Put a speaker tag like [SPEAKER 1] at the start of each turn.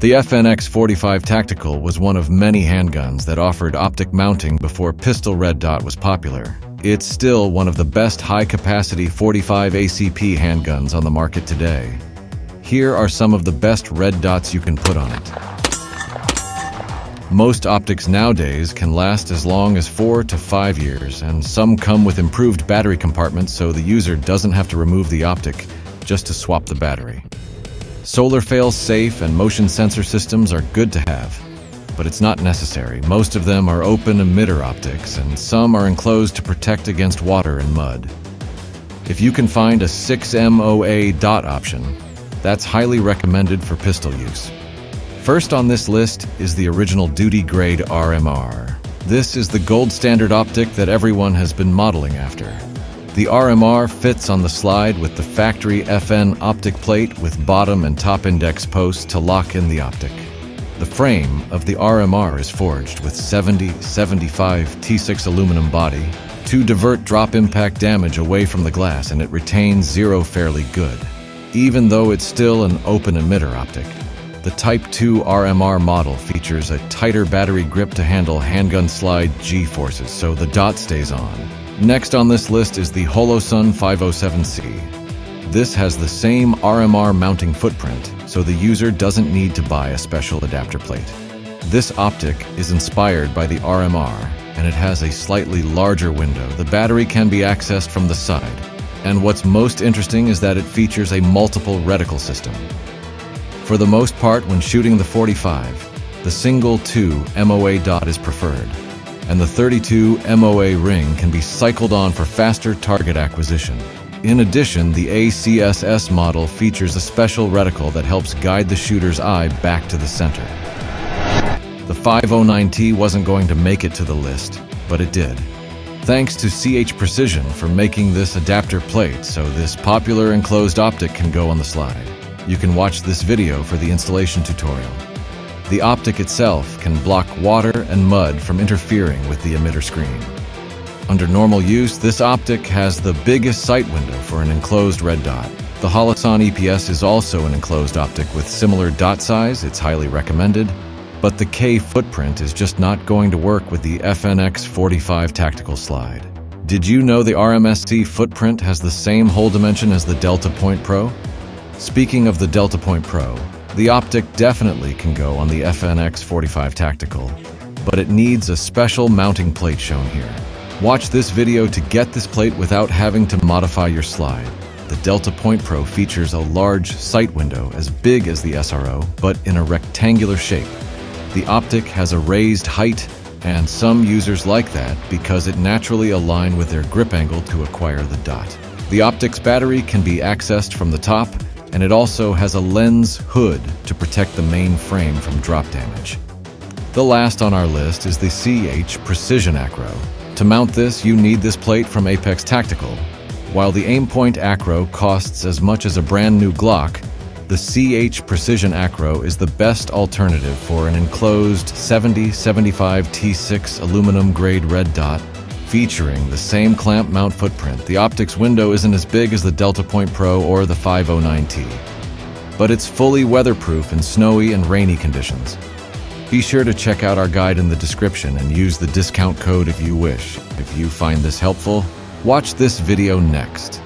[SPEAKER 1] The FNX 45 Tactical was one of many handguns that offered optic mounting before pistol red dot was popular. It's still one of the best high-capacity 45 ACP handguns on the market today. Here are some of the best red dots you can put on it. Most optics nowadays can last as long as 4 to 5 years, and some come with improved battery compartments so the user doesn't have to remove the optic just to swap the battery. Solar fail-safe and motion sensor systems are good to have, but it's not necessary. Most of them are open emitter optics, and some are enclosed to protect against water and mud. If you can find a 6 MOA dot option, that's highly recommended for pistol use. First on this list is the original duty-grade RMR. This is the gold standard optic that everyone has been modeling after. The RMR fits on the slide with the factory FN optic plate with bottom and top index posts to lock in the optic. The frame of the RMR is forged with 70-75 T6 aluminum body to divert drop impact damage away from the glass, and it retains zero fairly good. Even though it's still an open emitter optic, the Type 2 RMR model features a tighter battery grip to handle handgun slide G-forces, so the dot stays on. Next on this list is the Holosun 507C. This has the same RMR mounting footprint, so the user doesn't need to buy a special adapter plate. This optic is inspired by the RMR, and it has a slightly larger window. The battery can be accessed from the side. And what's most interesting is that it features a multiple reticle system. For the most part, when shooting the 45, the single 2 MOA dot is preferred, and the 32 MOA ring can be cycled on for faster target acquisition. In addition, the ACSS model features a special reticle that helps guide the shooter's eye back to the center. The 509T wasn't going to make it to the list, but it did. Thanks to CH Precision for making this adapter plate so this popular enclosed optic can go on the slide. You can watch this video for the installation tutorial. The optic itself can block water and mud from interfering with the emitter screen. Under normal use, this optic has the biggest sight window for an enclosed red dot. The Holosun EPS is also an enclosed optic with similar dot size. It's highly recommended. But the K footprint is just not going to work with the FNX 45 Tactical slide. Did you know the RMSC footprint has the same hole dimension as the Delta Point Pro? Speaking of the Delta Point Pro, the optic definitely can go on the FNX 45 Tactical, but it needs a special mounting plate shown here. Watch this video to get this plate without having to modify your slide. The Delta Point Pro features a large sight window as big as the SRO, but in a rectangular shape. The optic has a raised height, and some users like that because it naturally aligns with their grip angle to acquire the dot. The optic's battery can be accessed from the top, and it also has a lens hood to protect the main frame from drop damage. The last on our list is the CH Precision Acro. To mount this, you need this plate from Apex Tactical. While the Aimpoint Acro costs as much as a brand new Glock, the CH Precision Acro is the best alternative for an enclosed 70-75 T6 aluminum grade red dot featuring the same clamp mount footprint. The optics window isn't as big as the Delta Point Pro or the 509T, but it's fully weatherproof in snowy and rainy conditions. Be sure to check out our guide in the description and use the discount code if you wish. If you find this helpful, watch this video next.